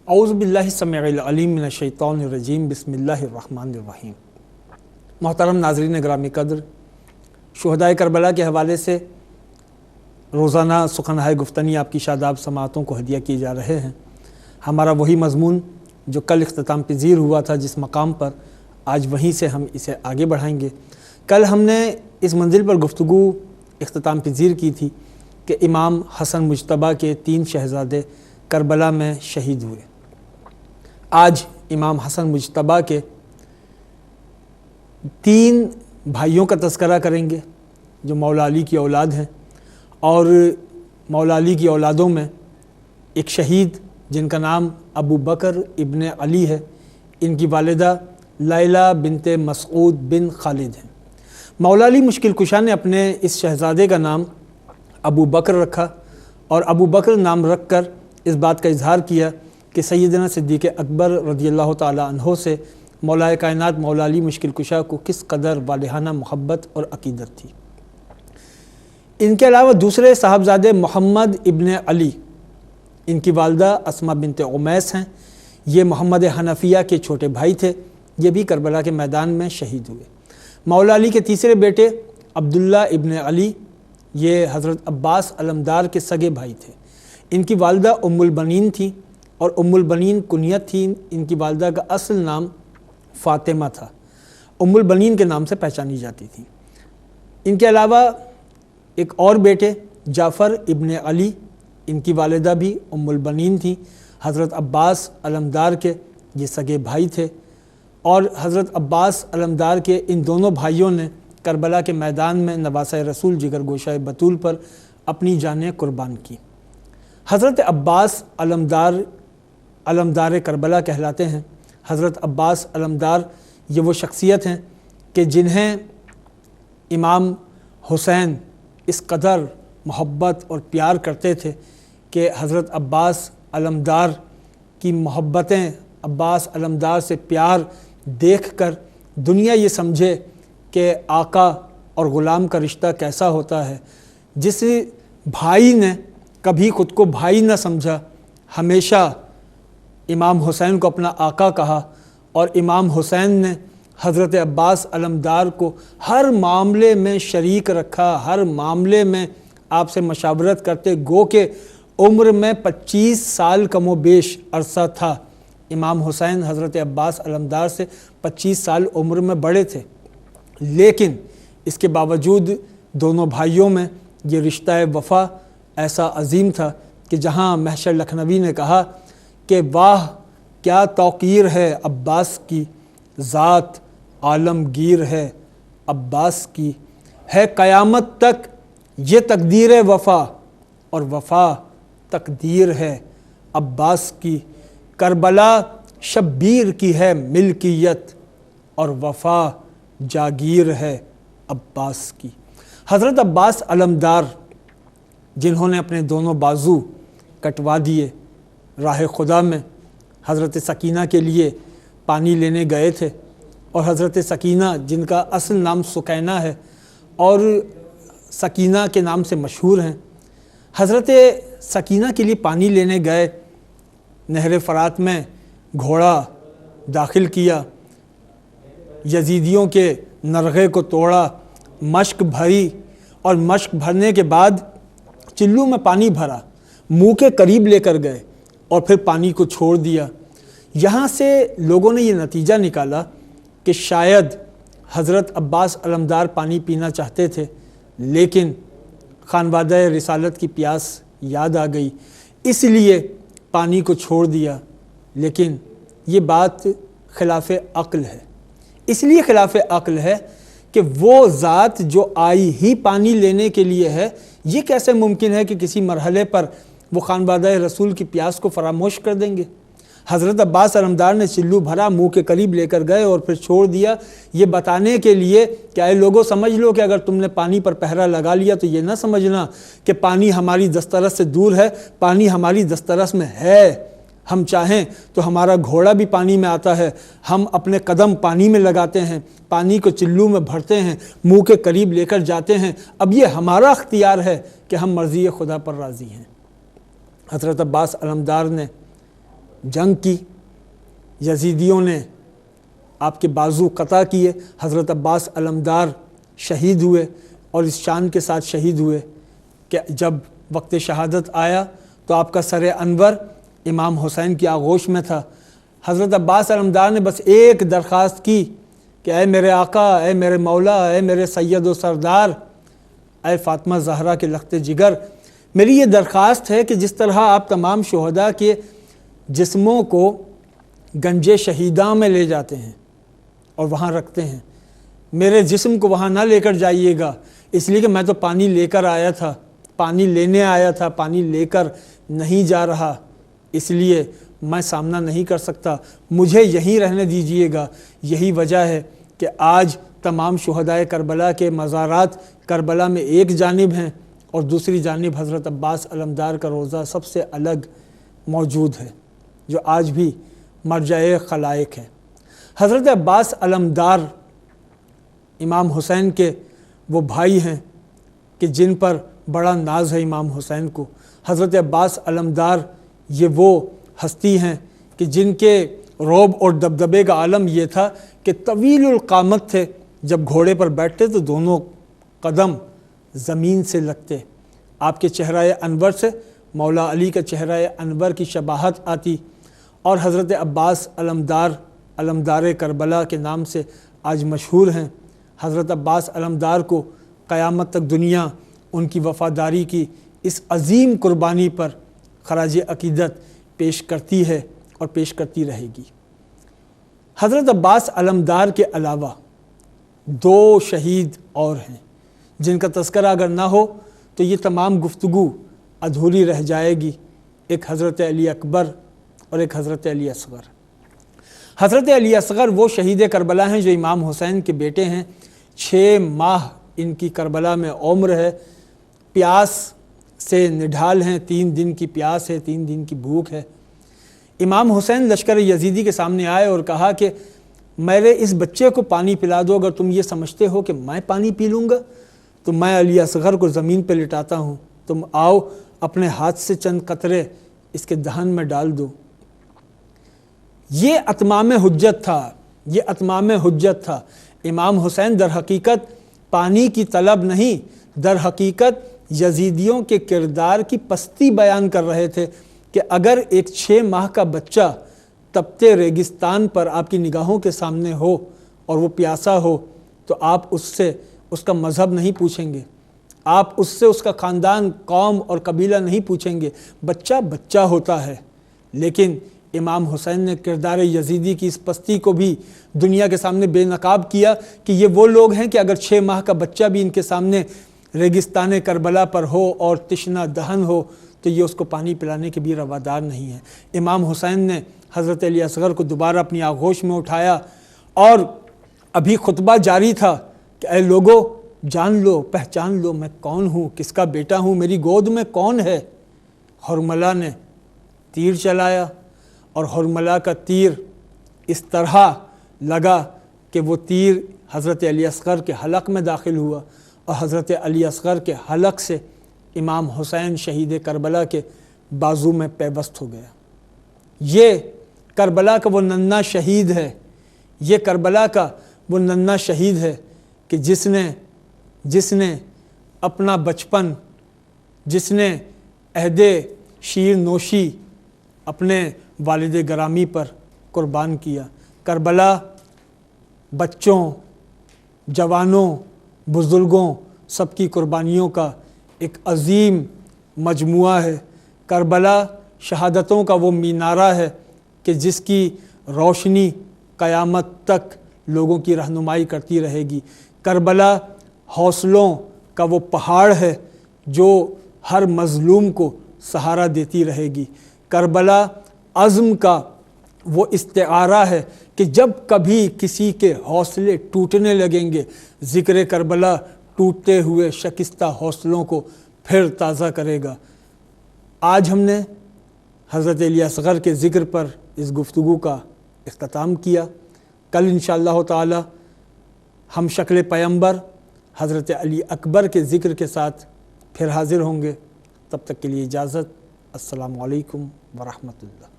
اعوذ باللہ السمیع العلیم من الشیطان الرجیم بسم اللہ الرحمن الرحیم۔ محترم ناظرین گرامی قدر، شہدائے کربلا کے حوالے سے روزانہ سخنہائے گفتنی آپ کی شاداب سماعتوں کو ہدیہ کیے جا رہے ہیں۔ ہمارا وہی مضمون جو کل اختتام پذیر ہوا تھا جس مقام پر، آج وہیں سے ہم اسے آگے بڑھائیں گے۔ کل ہم نے اس منزل پر گفتگو اختتام پذیر کی تھی کہ امام حسن مجتبیٰ کے 3 شہزادے کربلا میں شہید ہوئے۔ آج امام حسن مجتبیٰ کے 3 بھائیوں کا تذکرہ کریں گے جو مولا علی کی اولاد ہیں، اور مولا علی کی اولادوں میں ایک شہید جن کا نام ابو بکر ابن علی ہے، ان کی والدہ لیلہ بنت مسعود بن خالد ہیں۔ مولا علی مشکل کشا نے اپنے اس شہزادے کا نام ابو بکر رکھا، اور ابو بکر نام رکھ کر اس بات کا اظہار کیا کہ سیدنا صدیق اکبر رضی اللہ تعالیٰ عنہ سے مولا کائنات مولا علی مشکل کشا کو کس قدر والہانہ محبت اور عقیدت تھی۔ ان کے علاوہ دوسرے صاحبزادے محمد ابن علی، ان کی والدہ اسماء بنت عمیس ہیں، یہ محمد حنفیہ کے چھوٹے بھائی تھے، یہ بھی کربلا کے میدان میں شہید ہوئے۔ مولا علی کے تیسرے بیٹے عبداللہ ابن علی، یہ حضرت عباس علمدار کے سگے بھائی تھے، ان کی والدہ ام البنین تھیں، اور ام البنین کنیت تھی، ان کی والدہ کا اصل نام فاطمہ تھا، ام البنین کے نام سے پہچانی جاتی تھی۔ ان کے علاوہ ایک اور بیٹے جعفر ابن علی، ان کی والدہ بھی ام البنین تھیں، حضرت عباس علمدار کے یہ سگے بھائی تھے، اور حضرت عباس علمدار کے ان دونوں بھائیوں نے کربلا کے میدان میں نواسہ رسول جگر گوشہ بطول پر اپنی جانیں قربان کی۔ حضرت عباس علمدار کربلا کہلاتے ہیں۔ حضرت عباس علمدار یہ وہ شخصیت ہیں کہ جنہیں امام حسین اس قدر محبت اور پیار کرتے تھے کہ حضرت عباس علمدار کی محبتیں، عباس علمدار سے پیار دیکھ کر دنیا یہ سمجھے کہ آقا اور غلام کا رشتہ کیسا ہوتا ہے۔ جس بھائی نے کبھی خود کو بھائی نہ سمجھا، ہمیشہ امام حسین کو اپنا آقا کہا، اور امام حسین نے حضرت عباس علمدار کو ہر معاملے میں شریک رکھا، ہر معاملے میں آپ سے مشاورت کرتے، گو کہ عمر میں 25 سال کم و بیش عرصہ تھا۔ امام حسین حضرت عباس علمدار سے 25 سال عمر میں بڑے تھے، لیکن اس کے باوجود دونوں بھائیوں میں یہ رشتہ وفا ایسا عظیم تھا کہ جہاں محشر لکھنوی نے کہا کہ واہ کیا توقیر ہے عباس کی، ذات عالمگیر ہے عباس کی، ہے قیامت تک یہ تقدیر وفا، اور وفا تقدیر ہے عباس کی، کربلا شبیر کی ہے ملکیت، اور وفا جاگیر ہے عباس کی۔ حضرت عباس علمدار جنہوں نے اپنے دونوں بازو کٹوا دیے راہ خدا میں، حضرت سکینہ کے لیے پانی لینے گئے تھے، اور حضرت سکینہ جن کا اصل نام سکینہ ہے اور سکینہ کے نام سے مشہور ہیں، حضرت سکینہ کے لیے پانی لینے گئے، نہر فرات میں گھوڑا داخل کیا، یزیدیوں کے نرغے کو توڑا، مشک بھری، اور مشک بھرنے کے بعد چلو میں پانی بھرا، منہ کے قریب لے کر گئے اور پھر پانی کو چھوڑ دیا۔ یہاں سے لوگوں نے یہ نتیجہ نکالا کہ شاید حضرت عباس علمدار پانی پینا چاہتے تھے، لیکن خانوادہ رسالت کی پیاس یاد آ گئی، اس لیے پانی کو چھوڑ دیا۔ لیکن یہ بات خلاف عقل ہے، اس لیے خلاف عقل ہے کہ وہ ذات جو آئی ہی پانی لینے کے لیے ہے، یہ کیسے ممکن ہے کہ کسی مرحلے پر وہ خانوادہ رسول کی پیاس کو فراموش کر دیں گے؟ حضرت عباس علمدار نے چلو بھرا، منہ کے قریب لے کر گئے اور پھر چھوڑ دیا، یہ بتانے کے لیے کہ اے لوگوں سمجھ لو کہ اگر تم نے پانی پر پہرا لگا لیا تو یہ نہ سمجھنا کہ پانی ہماری دسترس سے دور ہے، پانی ہماری دسترس میں ہے۔ ہم چاہیں تو ہمارا گھوڑا بھی پانی میں آتا ہے، ہم اپنے قدم پانی میں لگاتے ہیں، پانی کو چلو میں بھرتے ہیں، منہ کے قریب لے کر جاتے ہیں، اب یہ ہمارا اختیار ہے کہ ہم مرضی خدا پر راضی ہیں۔ حضرت عباس علمدار نے جنگ کی، یزیدیوں نے آپ کے بازو قطع کیے، حضرت عباس علمدار شہید ہوئے، اور اس شان کے ساتھ شہید ہوئے کہ جب وقت شہادت آیا تو آپ کا سر انور امام حسین کی آغوش میں تھا۔ حضرت عباس علمدار نے بس ایک درخواست کی کہ اے میرے آقا، اے میرے مولا، اے میرے سید و سردار، اے فاطمہ زہرا کے لخت جگر، میری یہ درخواست ہے کہ جس طرح آپ تمام شہداء کے جسموں کو گنج شہیداں میں لے جاتے ہیں اور وہاں رکھتے ہیں، میرے جسم کو وہاں نہ لے کر جائیے گا، اس لیے کہ میں تو پانی لے کر آیا تھا، پانی لینے آیا تھا، پانی لے کر نہیں جا رہا، اس لیے میں سامنا نہیں کر سکتا، مجھے یہیں رہنے دیجیے گا۔ یہی وجہ ہے کہ آج تمام شہداء کربلا کے مزارات کربلا میں ایک جانب ہیں اور دوسری جانب حضرت عباس علمدار کا روضہ سب سے الگ موجود ہے، جو آج بھی مرجع خلائق ہے۔ حضرت عباس علمدار امام حسین کے وہ بھائی ہیں کہ جن پر بڑا ناز ہے امام حسین کو۔ حضرت عباس علمدار یہ وہ ہستی ہیں کہ جن کے رعب اور دبدبے کا عالم یہ تھا کہ طویل القامت تھے، جب گھوڑے پر بیٹھتے تو دونوں قدم زمین سے لگتے، آپ کے چہرہ انور سے مولا علی کا چہرہ انور کی شباہت آتی، اور حضرت عباس علمدار علمدار کربلا کے نام سے آج مشہور ہیں۔ حضرت عباس علمدار کو قیامت تک دنیا ان کی وفاداری کی اس عظیم قربانی پر خراج عقیدت پیش کرتی ہے اور پیش کرتی رہے گی۔ حضرت عباس علمدار کے علاوہ دو شہید اور ہیں جن کا تذکرہ اگر نہ ہو تو یہ تمام گفتگو ادھوری رہ جائے گی، ایک حضرت علی اکبر اور ایک حضرت علی اصغر۔ حضرت علی اصغر وہ شہید کربلا ہیں جو امام حسین کے بیٹے ہیں، 6 ماہ ان کی کربلا میں عمر ہے، پیاس سے نڈھال ہیں، 3 دن کی پیاس ہے، 3 دن کی بھوک ہے۔ امام حسین لشکر یزیدی کے سامنے آئے اور کہا کہ میرے اس بچے کو پانی پلا دو، اگر تم یہ سمجھتے ہو کہ میں پانی پی لوں گا تو میں علی اصغر کو زمین پہ لٹاتا ہوں، تم آؤ اپنے ہاتھ سے چند قطرے اس کے دہن میں ڈال دو۔ یہ اتمام حجت تھا، یہ اتمام حجت تھا۔ امام حسین در حقیقت پانی کی طلب نہیں، در حقیقت یزیدیوں کے کردار کی پستی بیان کر رہے تھے کہ اگر ایک 6 ماہ کا بچہ تپتے ریگستان پر آپ کی نگاہوں کے سامنے ہو اور وہ پیاسا ہو تو آپ اس سے اس کا مذہب نہیں پوچھیں گے، آپ اس سے اس کا خاندان، قوم اور قبیلہ نہیں پوچھیں گے، بچہ بچہ ہوتا ہے۔ لیکن امام حسین نے کردار یزیدی کی اس پستی کو بھی دنیا کے سامنے بے نقاب کیا کہ یہ وہ لوگ ہیں کہ اگر 6 ماہ کا بچہ بھی ان کے سامنے ریگستان کربلا پر ہو اور تشنہ دہن ہو تو یہ اس کو پانی پلانے کے بھی روادار نہیں ہے۔ امام حسین نے حضرت علی اصغر کو دوبارہ اپنی آغوش میں اٹھایا اور ابھی خطبہ جاری تھا کہ اے لوگو جان لو، پہچان لو میں کون ہوں، کس کا بیٹا ہوں، میری گود میں کون ہے۔ حرملہ نے تیر چلایا اور حرملہ کا تیر اس طرح لگا کہ وہ تیر حضرت علی اصغر کے حلق میں داخل ہوا اور حضرت علی اصغر کے حلق سے امام حسین شہید کربلا کے بازو میں پیوست ہو گیا۔ یہ کربلا کا وہ ننھا شہید ہے، یہ کربلا کا وہ ننھا شہید ہے کہ جس نے اپنا بچپن، جس نے عہد شیر نوشی اپنے والد گرامی پر قربان کیا۔ کربلا بچوں، جوانوں، بزرگوں سب کی قربانیوں کا ایک عظیم مجموعہ ہے۔ کربلا شہادتوں کا وہ مینارہ ہے کہ جس کی روشنی قیامت تک لوگوں کی رہنمائی کرتی رہے گی۔ کربلا حوصلوں کا وہ پہاڑ ہے جو ہر مظلوم کو سہارا دیتی رہے گی۔ کربلا عزم کا وہ استعارہ ہے کہ جب کبھی کسی کے حوصلے ٹوٹنے لگیں گے، ذکر کربلا ٹوٹتے ہوئے شکستہ حوصلوں کو پھر تازہ کرے گا۔ آج ہم نے حضرت علی اصغر کے ذکر پر اس گفتگو کا اختتام کیا۔ کل انشاءاللہ تعالی ہم شکل پیمبر حضرت علی اکبر کے ذکر کے ساتھ پھر حاضر ہوں گے۔ تب تک کے لیے اجازت۔ السلام علیکم ورحمۃ اللہ۔